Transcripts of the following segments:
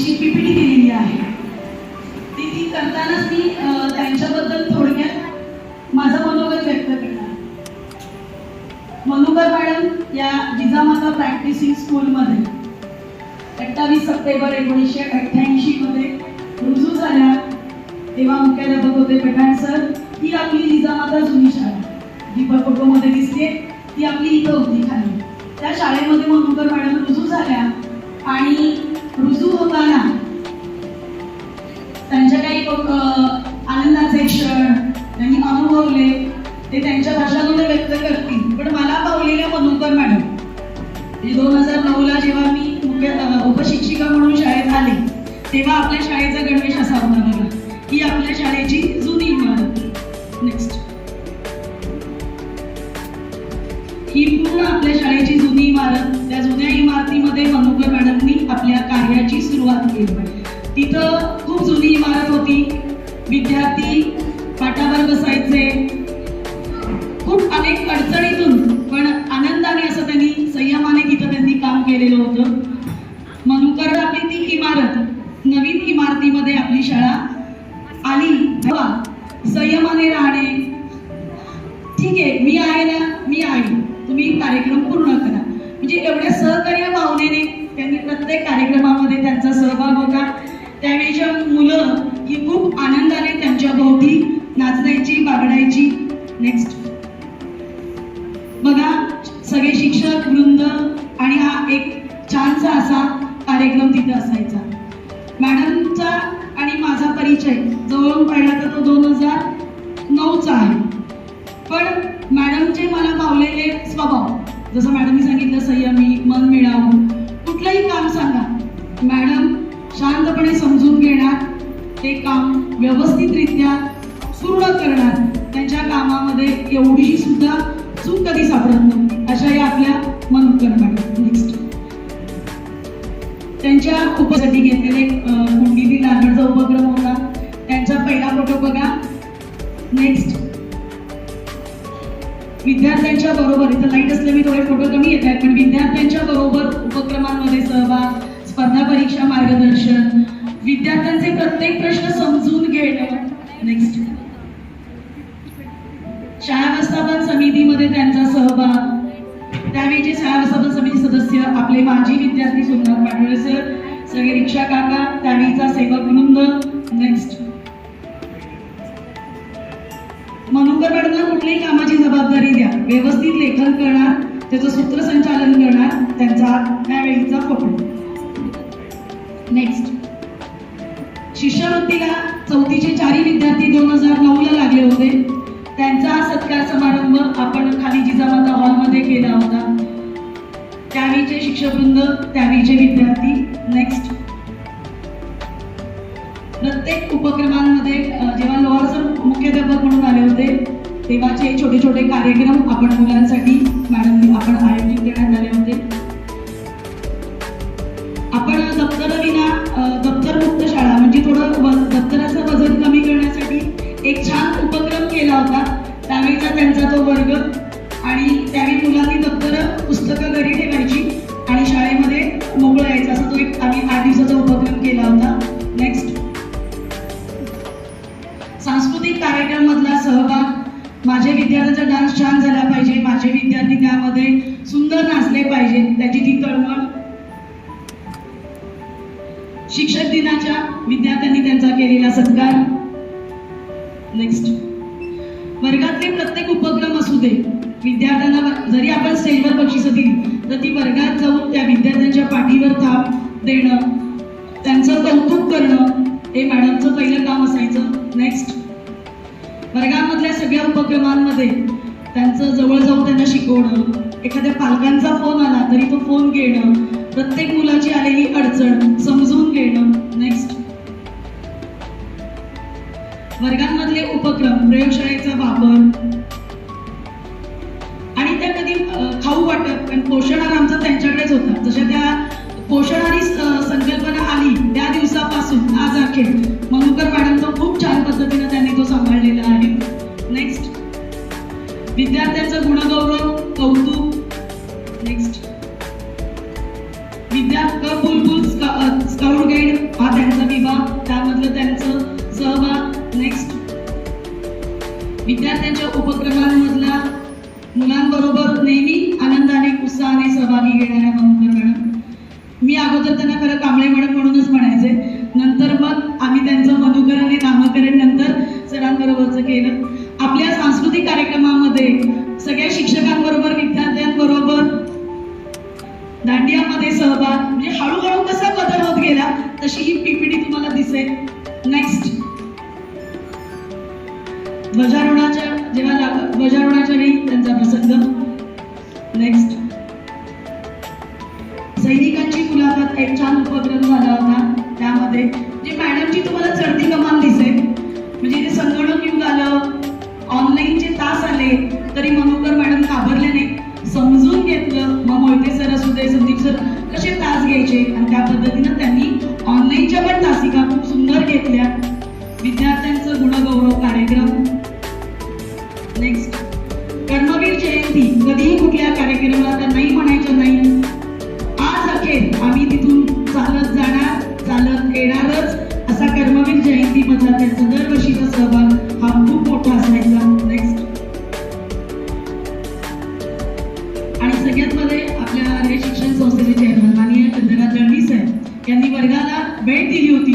थोडीशी पीपीटी दिलेली आहे. ती करतानाच मी त्यांच्याबद्दल थोडक्यात माझं मनोगत व्यक्त करणार. मनुकर मॅडम या जिजामाता प्रॅक्टिसिंग स्कूलमध्ये 28 सप्टेंबर 1988 मध्ये रुजू झाल्या. तेव्हा मुख्याध्यापक होते पठाण सर. ही आपली जिजामाता जुनी शाळा जी फोटोमध्ये दिसते ती आपली इथं होती खाली. त्या शाळेमध्ये मनुकर मॅडम रुजू झाल्या आणि रुजू होताना त्यांच्या काही आनंदाचे क्षण त्यांनी अनुभवले ते त्यांच्या भाषणामध्ये व्यक्त करतील. पण मला पावलेल्या मनुकर मॅडम 2009ला जेव्हा मी उपशिक्षिका म्हणून शाळेत आले तेव्हा आपल्या शाळेचा गणवेश असा होता बघा. ही आपल्या शाळेची जुनी इमारत. नेक्स्ट. ही पूर्ण आपल्या शाळेची जुनी इमारत. त्या जुन्या इमारतीमध्ये मनुकर मॅडमनी आपल्या कार्याची सुरुवात केली. तिथं खूप जुनी इमारत होती. विद्यार्थी पाटावर बसायचे. खूप अनेक अडचणीतून पण आनंदाने असं त्यांनी संयमाने तिथं त्यांनी काम केलेलं होतं. मनुकर आपली ती इमारत नवीन इमारतीमध्ये आपली शाळा आली. संयमाने राहणे. ठीक आहे, मी आहे ना, मी आहे, तुम्ही कार्यक्रम पूर्ण करा. म्हणजे एवढ्या सहकार्य भावनेने त्यांनी प्रत्येक कार्यक्रमामध्ये त्यांचा सहभाग होता. त्यावेळीच्या मुलं ही खूप आनंदाने त्यांच्या भोवती नाचायची, बागडायची. नेक्स्ट. बघा सगळे शिक्षक वृंद आणि हा एक छानसा असा कार्यक्रम तिथे असायचा. मॅडमचा आणि माझा परिचय जवळून पाहिला तर तो 2009चा आहे. पण मॅडमचे मला पावलेले स्वभाव, जसं मॅडमनी सांगितलं, संयमी, मन मिळावून कुठलंही काम सांगा मॅडम शांतपणे समजून घेणार, ते काम व्यवस्थितरित्या पूर्ण करणार. त्यांच्या कामामध्ये एवढीशी सुद्धा चूक कधी सापडत नव्हती. अशा या आपल्या मनुकर मॅडम. नेक्स्ट. त्यांच्या उपसाठी घेतलेले कुंडीतील लागणचा उपक्रम होता. त्यांचा पहिला फोटो बघा. नेक्स्ट. विद्यार्थ्यांच्या बरोबर, इथं लाईट असल्याने थोडे फोटो कमी येत आहेत, पण विद्यार्थ्यांच्या बरोबर उपक्रमांमध्ये सहभाग, स्पर्धा परीक्षा मार्गदर्शन, विद्यार्थ्यांचे प्रत्येक प्रश्न समजून घेणं. नेक्स्ट. शाळा व्यवस्थापन समितीमध्ये त्यांचा सहभाग. त्यावेळीचे शाळा व्यवस्थापन समिती सदस्य आपले माजी विद्यार्थी सोमनाथ पाटोळे सर, सगळे रिक्षा काका, त्यावेळीचा सेवक वृंद. नेक्स्ट. मनुकर मॅडमला कुठल्याही कामाची जबाबदारी द्या, व्यवस्थित लेखन करणार, त्याचं सूत्रसंचालन करणार. त्यांचा त्यावेळीचा फोटो. नेक्स्ट. शिष्यवृत्तीला 4थीचे 4 विद्यार्थी 2009ला लागले होते. त्यांचा सत्कार समारंभ आपण खाली जिजामाता हॉलमध्ये केला होता. त्यावेळीचे शिक्षकवृंद, त्यावेळीचे विद्यार्थी. नेक्स्ट. प्रत्येक उपक्रमांमध्ये जेव्हा लोहार सर मुख्याध्यापक म्हणून आले होते तेव्हाचे छोटे छोटे कार्यक्रम आपण मुलांसाठी मॅडमनी आपण आयोजित करण्यात आले होते. आपण दप्तरमुक्त शाळा म्हणजे थोडं दप्तराचं वजन कमी करण्यासाठी एक छान उपक्रम केला होता. त्यावेळीचा त्यांचा तो वर्ग आणि त्यावेळी मुलांनी दप्तर पुस्तकं घरी ठेवायची आणि शाळेमध्ये मोकळं यायचं, असं तो एक आम्ही 8 दिवसाचा उपक्रम केला होता. नेक्स्ट. सांस्कृतिक कार्यक्रम मधला सहभाग. माझ्या विद्यार्थ्यांचा डान्स छान झाला पाहिजे, माझे विद्यार्थी त्यामध्ये सुंदर नाचले पाहिजे, त्याची ती तळमळ. शिक्षक दिनाच्या विद्यार्थ्यांनी त्यांचा केलेला सत्कार. नेक्स्ट. वर्गातले प्रत्येक उपक्रम असू दे, विद्यार्थ्यांना जरी आपण स्टेजवर बक्षिसं दिली तर ती वर्गात जाऊन त्या विद्यार्थ्यांच्या पाठीवर थाप देणं, त्यांचं कौतुक करणं हे मॅडमचं पहिलं काम असायचं. नेक्स्ट. वर्गामधल्या सगळ्या उपक्रमांमध्ये त्यांचं जवळ जाऊन त्यांना शिकवणं, एखाद्या पालकांचा फोन आला तरी तो फोन घेणं, प्रत्येक मुलाची आलेली अडचण समजून घेणं. नेक्स्ट. वर्गांमधले उपक्रम, प्रयोगशाळेचा वापर आणि त्या कधी खाऊ वाटप, कारण पोषणाहार आमचा त्यांच्याकडेच होता. जशा त्या पोषणाहारी संकल्पना आली त्या दिवसापासून आज अखेर मनुकर मॅडम तो खूप छान पद्धतीने त्यांनी तो सांभाळलेला आहे. नेक्स्ट. विद्यार्थ्यांचं गुणगौरव, कौतुक. नेक्स्ट. बुलबुल स्काउट गाईड विद्यार्थ्यांच्या उपक्रमांमधला मुलांबरोबर नेहमी आनंदाने उत्साहाने सहभागी घेणाऱ्या मनुकर मॅडम. मी अगोदर त्यांना खरं कांबळे मॅडम म्हणूनच म्हणायचे, नंतर मग आम्ही त्यांचं मनुकर आणि नामकरण नंतर सरांबरोबरचं केलं. आपल्या सांस्कृतिक कार्यक्रमामध्ये सगळ्या शिक्षकांबरोबर विद्यार्थ्यांबरोबर दांडियामध्ये सहभाग, म्हणजे हळूहळू कसा बदल होत गेला तशी ही पीपीटी तुम्हाला दिसेल. नेक्स्ट, ध्वजारोहणाच्या वेळी त्यांचा प्रसंग. नेक्स्ट, सैनिकांची मुलाखत एक छान उपक्रम झाला होता. त्यामध्ये जे मॅडमची तुम्हाला चढती कमान दिसेल, म्हणजे ते संगणक युग आलं, ऑनलाईनचे तास आले तरी मनुकर मॅडम घाबरले नाही, समजून घेतलं. मग मोहिते सर असू दे, संदीप सर कसे तास घ्यायचे आणि त्या पद्धतीनं त्यांनी ऑनलाईनच्या पण तासिका खूप सुंदर घेतल्या. विद्यार्थ्यांचं गुणगौरव कार्यक्रम. नेक्स्ट, कर्मवीर जयंती. कधीही कुठल्या कार्यक्रमाला तर नाही म्हणायचं नाही. आज अखेर आम्ही तिथून चालत जाणार, चालत येणारच असा कर्मवीर जयंती मधला त्यांचा दरवर्षीचा सहभाग हा खूप मोठा असायचा. नेक्स्ट, आणि सगळ्यात मध्ये आपल्या रे शिक्षण संस्थेचे चेअरमन माननीय चंद्रकांत जळवी साहेब यांनी वर्गाला भेट दिली होती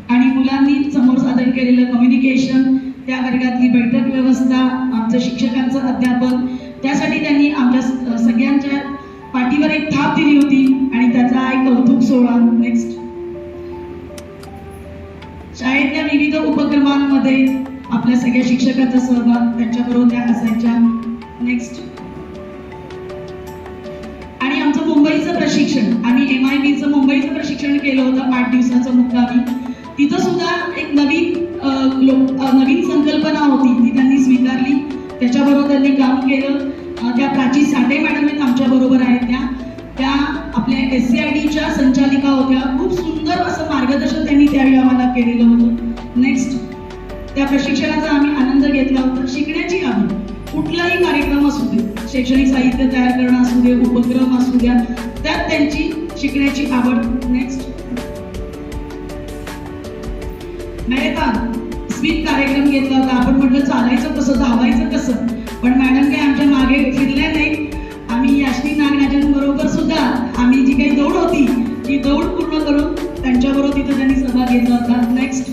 आणि मुलांनी समोर सादर केलेलं कम्युनिकेशन, त्या वर्गातली बैठक व्यवस्था, आमच्या शिक्षकांचं अध्यापन, त्यासाठी त्यांनी आमच्या सगळ्यांच्या पाठीवर एक थाप दिली होती आणि त्याचा एक कौतुक सोहळा. नेक्स्ट, शाळेतल्या विविध उपक्रमांमध्ये आपल्या सगळ्या शिक्षकांचा सहभाग, त्यांच्याबरोबर त्या असायच्या. नेक्स्ट, आणि आमचं मुंबईचं प्रशिक्षण, आम्ही MIBचं मुंबईचं प्रशिक्षण केलं होतं 8 दिवसाचं मुक्कामी. तिथं सुद्धा एक नवीन संकल्पना होती, ती त्यांनी स्वीकारली, त्याच्याबरोबर त्यांनी काम केलं. त्या प्राची साठे मॅडम आहेत आमच्या बरोबर आहेत, त्या आपल्या SCIDच्या संचालिका होत्या. खूप सुंदर असं मार्गदर्शन त्यांनी त्यावेळी आम्हाला केलेलं होतं. नेक्स्ट, त्या प्रशिक्षणाचा आम्ही आनंद घेतला होता. शिकण्याची आवड, कुठलाही कार्यक्रम असू दे, शैक्षणिक साहित्य तयार करणं असू दे, उपक्रम असू द्या, त्यात त्यांची शिकण्याची आवड. नेक्स्ट, मॅरेथॉन स्वीप कार्यक्रम घेतला होता. आपण म्हटलं चालायचं कसं, धावायचं कसं, पण मॅडम काही आमच्या मागे फिरल्या नाही. आम्ही याश्वी नागराजन बरोबर सुद्धा आम्ही जी काही दौड होती ती दौड पूर्ण करून त्यांच्याबरोबर तिथं त्यांनी सहभाग घेतला होता. नेक्स्ट,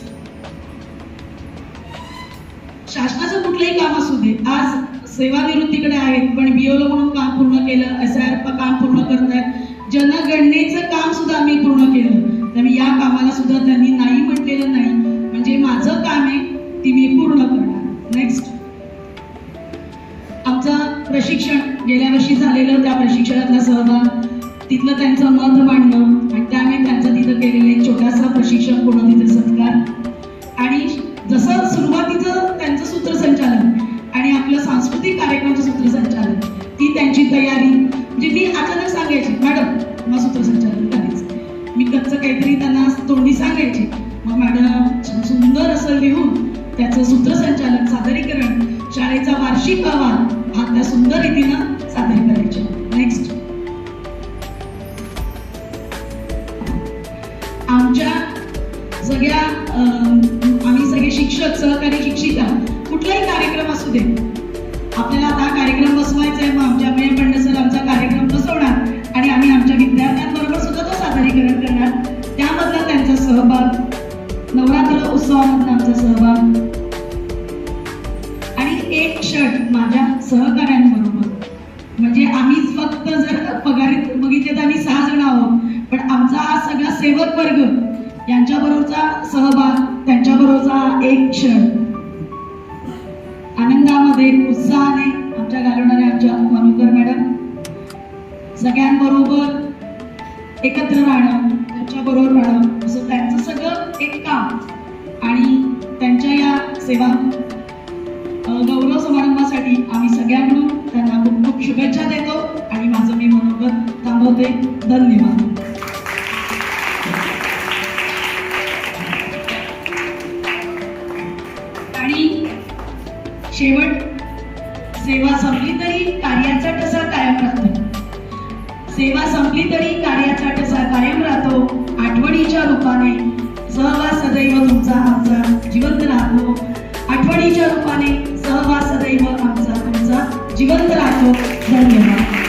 शासनाचं कुठलंही काम असू दे, आज सेवानिवृत्तीकडे आहेत पण BLO म्हणून काम पूर्ण केलं, SIR काम पूर्ण करतायत, जनगणनेचं काम सुद्धा आम्ही पूर्ण केलं. त्यामुळे या कामाला सुद्धा त्यांनी नाही म्हटलेलं नाही, म्हणजे माझं काम आहे ती मी पूर्ण करणार. नेक्स्ट, आमचं प्रशिक्षण गेल्या वर्षी झालेलं, त्या प्रशिक्षणातला सहभाग, तिथलं त्यांचं मत मांडणं आणि त्यामुळे त्यांचं तिथं केलेलं एक छोटासा प्रशिक्षण पूर्ण तिथे सत्कार. आणि जसं सुरुवातीचं त्यांचं सूत्रसंचालन आणि आपलं सांस्कृतिक कार्यक्रमाचं सूत्रसंचालन, ती त्यांची तयारी, म्हणजे मी अचानक सांगायची मॅडम मग सूत्रसंचालन करायचं, मी कच्चं काहीतरी त्यांना तोंडी सांगायची, मग मॅडम सुंदर असं लिहून त्याचं सूत्रसंचालन, सादरीकरण, शाळेचा वार्षिक अहवाल हा त्या सुंदर रीतीनं सादर करायचे. नेक्स्ट, आमच्या सगळ्या आम्ही सगळे शिक्षक, सहकारी शिक्षिका, कुठलाही कार्यक्रम असू दे, आपल्याला आता कार्यक्रम बसवायचा आहे, मग आमच्या मयम पंडित सर आमचा कार्यक्रम बसवणार आणि आम्ही आमच्या विद्यार्थ्यांबरोबर सुद्धा तो सादरीकरण करणार. त्यामधला त्यांचा सहभाग, नवरात्र उत्सवामधला आमचा सहभाग, आणि एक क्षण माझ्या सहकाऱ्यांबरोबर, म्हणजे आम्ही फक्त जर पगारीत बघितले तर आम्ही 6 जण आहोत, पण आमचा हा सगळा सेवक वर्ग यांच्याबरोबरचा सहभाग, त्यांच्याबरोबरचा एक क्षण, आनंदामध्ये उत्साहाने आमच्या घालवणाऱ्या आमच्या मनुकर मॅडम, सगळ्यांबरोबर एकत्र राहणं, त्यांच्याबरोबर राहणं, असं त्यांचं सगळं एक काम. आणि त्यांच्या या सेवा गौरव समारंभासाठी आम्ही सगळ्यांकडून त्यांना खूप खूप शुभेच्छा देतो आणि माझं मी मनोगत थांबवते. धन्यवाद. आणि शेवट, सेवा संपली तरी कार्याचा ठसा कायम राहतो. सेवा संपली तरी कार्याचा ठसा कायम राहतो. आठवणीच्या रूपाने सहवास सदैव तुमचा आमचा जिवंत राहतो. आठवणीच्या रूपाने सहवास जिवंत राहतो. धन्यवाद.